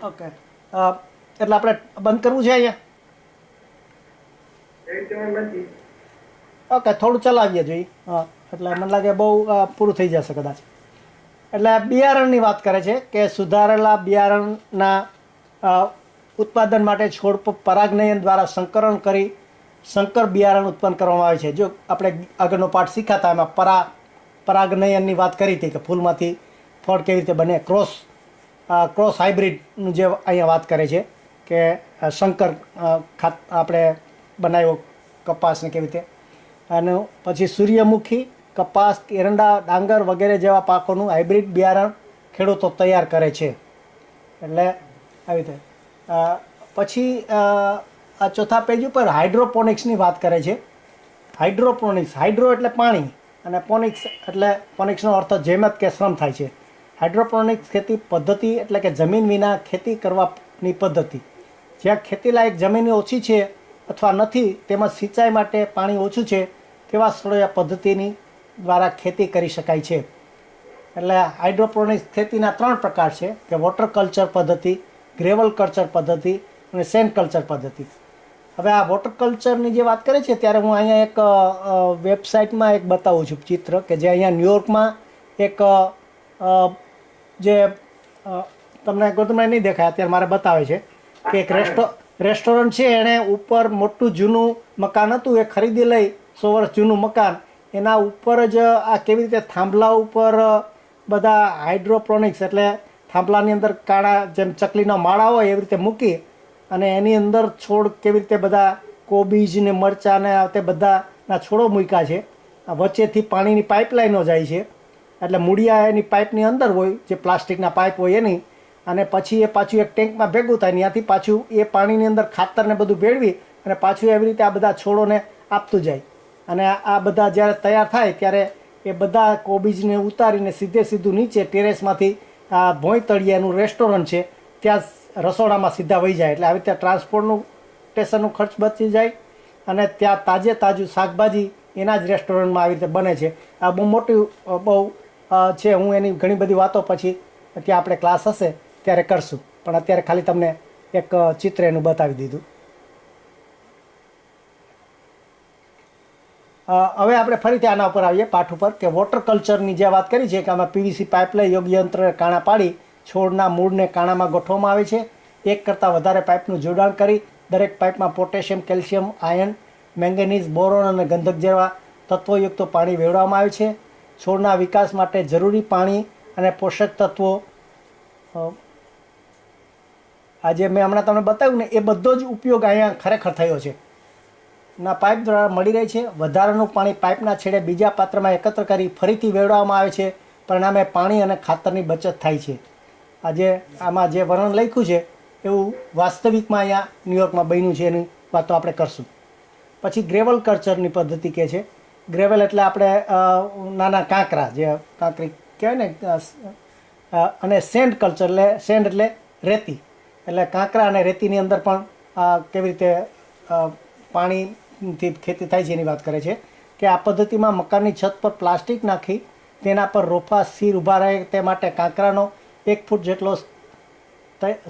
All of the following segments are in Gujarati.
ઓકે, એટલે આપણે બંધ કરવું છે અહીંયા? ઓકે, થોડું ચલાવીએ જોઈએ. હા, એટલે મને લાગે બહુ પૂરું થઈ જશે કદાચ. એટલે બિયારણની વાત કરે છે કે સુધારેલા બિયારણના ઉત્પાદન માટે છોડ પર પરાગનયન દ્વારા સંકરણ કરી સંકર બિયારણ ઉત્પન્ન કરવામાં આવે છે. જો આપણે આગળનો પાઠ શીખાતા એમાં પરાગનયનની વાત કરી હતી કે ફૂલમાંથી ફળ કેવી રીતે બને. ક્રોસ હાઇબ્રિડનું જે અહીંયા વાત કરે છે કે શંકર આપણે બનાવ્યો કપાસને કેવી રીતે. અને પછી સૂર્યમુખી, કપાસ, એરંડા, ડાંગર વગેરે જેવા પાકોનું હાઇબ્રિડ બિયારણ ખેડૂતો તૈયાર કરે છે. એટલે આવી રીતે પછી આ ચોથા પેજ ઉપર હાઇડ્રોપોનિક્સની વાત કરે છે. હાઇડ્રોપોનિક્સ, હાઇડ્રો એટલે પાણી અને પોનિક્સ એટલે પોનિક્સનો અર્થ જેમત કે શ્રમ થાય છે. હાઇડ્રોપોનિક્સ ખેતી પદ્ધતિ એટલે કે જમીન વિના ખેતી કરવાની પદ્ધતિ. જ્યાં ખેતીલાયક જમીન ઓછી છે અથવા નથી, તેમજ સિંચાઈ માટે પાણી ઓછું છે તેવા સ્થળોએ આ પદ્ધતિની દ્વારા ખેતી કરી શકાય છે. એટલે હાઇડ્રોપોનિક્સ ખેતીના 3 પ્રકાર છે કે વોટર કલ્ચર પદ્ધતિ, ગ્રેવલ કલ્ચર પદ્ધતિ અને સેન્ડ કલ્ચર પદ્ધતિ. હવે આ વોટર કલ્ચરની જે વાત કરે છે ત્યારે હું અહીંયા એક વેબસાઇટમાં એક બતાવું છું ચિત્ર કે જે અહીંયા ન્યુયોર્કમાં એક જે તમને નહીં દેખાય અત્યારે મારે બતાવે છે કે એક રેસ્ટોરન્ટ છે. એણે ઉપર મોટું જૂનું મકાન હતું એ ખરીદી લઈ, 100 વર્ષ જૂનું મકાન, એના ઉપર જ આ કેવી રીતે થાંભલા ઉપર બધા હાઇડ્રોપોનિક્સ એટલે થાંભલાની અંદર કાળા જેમ ચકલીના માળા હોય એવી રીતે મૂકી અને એની અંદર છોડ કેવી રીતે બધા કોબીજ ને મરચાં ને તે બધાના છોડો મૂક્યા છે. વચ્ચેથી પાણીની પાઇપલાઇનો જાય છે એટલે મૂળિયા એની પાઇપની અંદર હોય, જે પ્લાસ્ટિકના પાઇપ હોય એની, અને પછી એ પાછું એક ટેન્કમાં ભેગું થાય. ત્યાંથી પાછું એ પાણીની અંદર ખાતરને બધું ભેળવી અને પાછું એવી રીતે આ બધા છોડોને આપતું જાય. અને આ બધા જ્યારે તૈયાર થાય ત્યારે એ બધા કોબીજને ઉતારીને સીધું નીચે ટેરેસમાંથી આ ભોંય તળિયાનું રેસ્ટોરન્ટ છે ત્યાં રસોડામાં સીધા વહી જાય. એટલે આવી રીતે ટ્રાન્સપોર્ટનું સ્ટેશનનું ખર્ચ બચી જાય અને ત્યાં તાજું શાકભાજી એના જ રેસ્ટોરન્ટમાં આવી રીતે બને છે. આ બહુ મોટી બહુ છે. હું એની ઘણી બધી વાતો પછી ત્યાં આપણે ક્લાસ હશે ત્યારે કરશું, પણ અત્યારે ખાલી તમને એક ચિત્ર એનું બતાવી દીધું. હવે આપણે ફરીથી આના ઉપર આવીએ પાઠ ઉપર કે વોટર કલ્ચરની જે વાત કરી છે કે આમાં પીવીસી પાઇપ લઈ યોગ્ય યંત્રે કાણા પાડી છોડના મૂળને કાણામાં ગોઠવવામાં આવે છે. એક કરતાં વધારે પાઇપનું જોડાણ કરી દરેક પાઇપમાં potassium, calcium, iron, manganese, boron અને ગંધક જેવા તત્વોયુક્ત પાણી વેડવામાં આવે છે. છોડના વિકાસ માટે જરૂરી પાણી અને પોષક તત્વો આજે મેં હમણાં તમને બતાવ્યું ને એ બધો જ ઉપયોગ અહીંયા ખરેખર થયો છે. ના પાઇપ દ્વારા મળી રહે છે. વધારાનું પાણી પાઇપના છેડે બીજા પાત્રમાં એકત્ર કરી ફરીથી વેડવામાં આવે છે. પરિણામે પાણી અને ખાતરની બચત થાય છે. આજે આમાં જે વર્ણન લખ્યું છે એવું વાસ્તવિકમાં અહીંયા ન્યુયોર્કમાં બન્યું છે, એની વાતો આપણે કરશું. પછી ગ્રેવલ કલ્ચરની પદ્ધતિ કહે છે. ગ્રેવલ એટલે આપણે નાના કાંકરા, જે કાંકરી કહેવાય ને, અને સેન્ડ કલ્ચર એટલે સેન્ડ એટલે રેતી. એટલે કાંકરા અને રેતીની અંદર પણ કેવી રીતે પાણીથી ખેતી થાય છે એની વાત કરે છે કે આ પદ્ધતિમાં મકાનની છત પર પ્લાસ્ટિક નાખી તેના પર રોપા સ્થિર ઊભા રહે તે માટે કાંકરાનો 1 ફૂટ જેટલો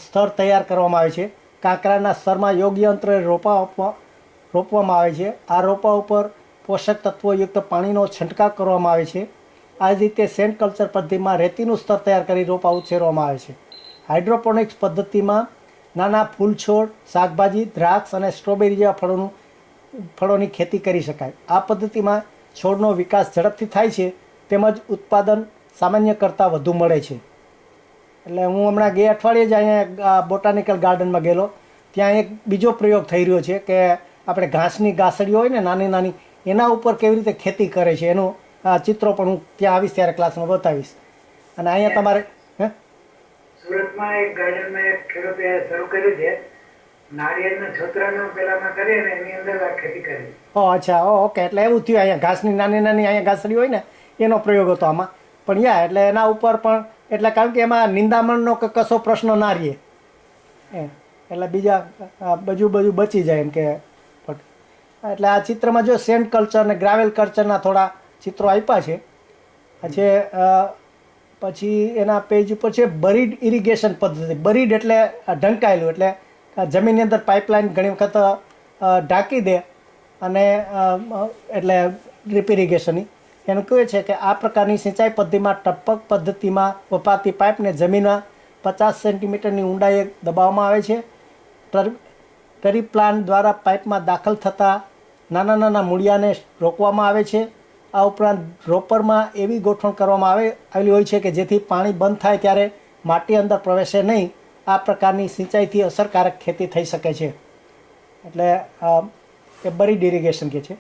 સ્તર તૈયાર કરવામાં આવે છે. કાંકરાના સ્તરમાં યોગ્ય અંતરે રોપવામાં આવે છે. આ રોપા ઉપર પોષક તત્વોયુક્ત પાણીનો છંટકાવ કરવામાં આવે છે. આ જ રીતે સેન્ડ કલ્ચર પદ્ધતિમાં રેતીનું સ્તર તૈયાર કરી રોપા ઉછેરવામાં આવે છે. હાઇડ્રોપોનિક્સ પદ્ધતિમાં નાના ફૂલ છોડ, શાકભાજી, દ્રાક્ષ અને સ્ટ્રોબેરી જેવા ફળોની ખેતી કરી શકાય. આ પદ્ધતિમાં છોડનો વિકાસ ઝડપથી થાય છે તેમજ ઉત્પાદન સામાન્ય કરતાં વધુ મળે છે. એટલે હું હમણાં ગયા અઠવાડિયે જ અહીંયા બોટાનિકલ ગાર્ડનમાં ગયેલો. ત્યાં એક બીજો પ્રયોગ થઈ રહ્યો છે કે આપણે ઘાસની ગાસડીઓ હોય ને નાની નાની, એના ઉપર કેવી રીતે ખેતી કરે છે એનું ચિત્રો પણ હું ત્યાં આવીશ ત્યારે ક્લાસમાં બતાવીશ. અને અહીંયા તમારે સુરતમાં એક ગાર્ડનમાં એક ખેડૂતે શરૂ કર્યું છે, નાળિયેરના છોતરાનો પેલામાં કરી અને એની અંદર આ ખેતી કરી. અચ્છા, ઓકે. એટલે એવું થયું અહીંયા ઘાસની નાની નાની અહીંયા ગાસડી હોય ને એનો પ્રયોગ હતો આમાં. પણ એટલે એના ઉપર પણ એટલે કારણ કે એમાં નિંદામણનો કશો પ્રશ્ન ના રહે એટલે બીજા બધું બચી જાય એમ કે. એટલે આ ચિત્રમાં જો સેન્ડ કલ્ચર અને ગ્રાવેલ કલ્ચરના થોડા ચિત્રો આપ્યા છે. પછી એના પેજ ઉપર છે બરીડ ઇરિગેશન પદ્ધતિ. બરીડ એટલે ઢંકાયેલું, એટલે જમીનની અંદર પાઇપલાઇન ઘણી વખત ઢાંકી દે અને એટલે ડ્રીપ ઇરિગેશનની એનું કહે છે કે આ પ્રકારની સિંચાઈ પદ્ધતિમાં ટપક પદ્ધતિમાં વપાતી પાઇપને જમીનમાં 50 સેન્ટીમીટરની ઊંડાઈએ દબાવવામાં આવે છે. ટરી પ્લાન દ્વારા પાઇપમાં દાખલ થતા નાના નાના મૂળિયાને રોકવામાં આવે છે. આ ઉપરાંત ડ્રોપરમાં એવી ગોઠવણ કરવામાં આવેલી હોય છે કે જેથી પાણી બંધ થાય ત્યારે માટી અંદર પ્રવેશે નહીં. આ પ્રકારની સિંચાઈથી અસરકારક ખેતી થઈ શકે છે. એટલે એ બરીડ ઇરિગેશન કહે છે.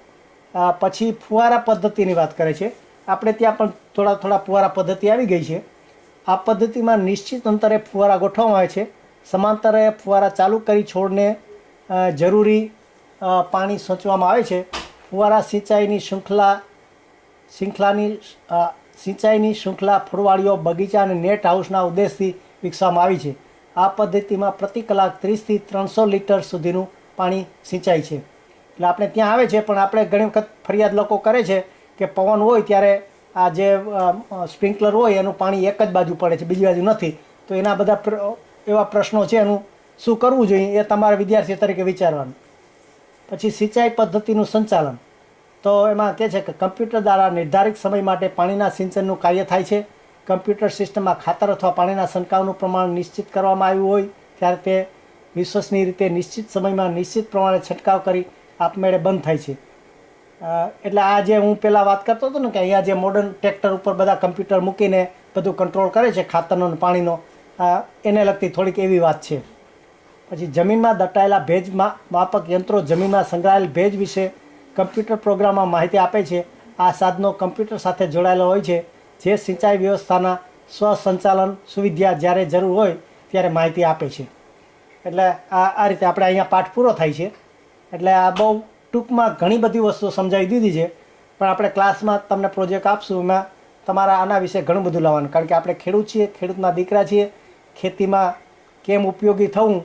પછી ફુવારા પદ્ધતિની વાત કરે છે. આપણે ત્યાં પણ થોડા ફુવારા પદ્ધતિ આવી ગઈ છે. આ પદ્ધતિમાં નિશ્ચિત અંતરે ફુવારા ગોઠવવામાં આવે છે. સમાંતરે ફુવારા ચાલુ કરી છોડને જરૂરી પાણી સોંચવામાં આવે છે. ફુવારા સિંચાઈની શૃંખલા ફૂલવાડીઓ, બગીચા અને નેટ હાઉસના ઉદ્દેશથી વિકસાવવામાં આવી છે. આ પદ્ધતિમાં પ્રતિ કલાક 30 થી 300 લીટર સુધીનું પાણી સિંચાય છે. એટલે આપણે ત્યાં આવે છે, પણ આપણે ઘણી વખત ફરિયાદ લોકો કરે છે કે પવન હોય ત્યારે આ જે સ્પ્રિંકલર હોય એનું પાણી એક જ બાજુ પડે છે, બીજી બાજુ નથી. તો એના બધા એવા પ્રશ્નો છે, એનું શું કરવું જોઈએ એ તમારે વિદ્યાર્થી તરીકે વિચારવાનું. પછી સિંચાઈ પદ્ધતિનું સંચાલન. તો એમાં કહે છે કે કમ્પ્યુટર દ્વારા નિર્ધારિત સમય માટે પાણીના સિંચનનું કાર્ય થાય છે. કમ્પ્યુટર સિસ્ટમમાં ખાતર અથવા પાણીના છંટકાવનું પ્રમાણ નિશ્ચિત કરવામાં આવ્યું હોય ત્યારે તે વિશ્વસનીય રીતે નિશ્ચિત સમયમાં નિશ્ચિત પ્રમાણે છંટકાવ કરી આપમેળે બંધ થાય છે. એટલે આ જે હું પહેલાં વાત કરતો હતો ને કે અહીંયા જે મોડર્ન ટ્રેક્ટર ઉપર બધા કમ્પ્યુટર મૂકીને બધું કંટ્રોલ કરે છે ખાતરનો અને પાણીનો, એને લગતી થોડીક એવી વાત છે. પછી જમીનમાં દટાયેલા ભેજ માપક યંત્રો જમીનમાં સંગ્રહાયેલ ભેજ વિશે કમ્પ્યુટર પ્રોગ્રામમાં માહિતી આપે છે. આ સાધનો કમ્પ્યુટર સાથે જોડાયેલા હોય છે, જે સિંચાઈ વ્યવસ્થાના સ્વસંચાલન સુવિધા જ્યારે જરૂર હોય ત્યારે માહિતી આપે છે. એટલે આ રીતે આપણે અહીંયા પાઠ પૂરો થાય છે. એટલે આ બહુ ટૂંકમાં ઘણી બધી વસ્તુઓ સમજાવી દીધી છે, પણ આપણે ક્લાસમાં તમને પ્રોજેક્ટ આપશું, એમાં તમારા આના વિશે ઘણું બધું લાવવાનું. કારણ કે આપણે ખેડૂત છીએ, ખેડૂતના દીકરા છીએ. ખેતીમાં કેમ ઉપયોગી થવું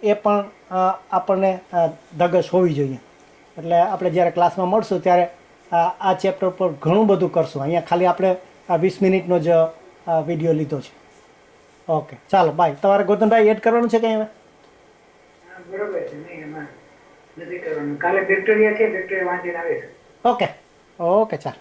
એ પણ આપણને ધગશ હોવી જોઈએ. એટલે આપણે જ્યારે ક્લાસમાં મળશું ત્યારે આ ચેપ્ટર પર ઘણું બધું કરશું. અહીંયા ખાલી આપણે આ 20 મિનિટનો જ વિડીયો લીધો છે. ઓકે, ચાલો બાય. તમારે ગૌતમભાઈ એડ કરવાનું છે કંઈ હવે? બરોબર છે, નહીં એમાં નથી કરવાનું. કાલે બેક્ટેરિયા છે, બેક્ટેરિયા વાંચીને આવે છે. ઓકે ચાલો.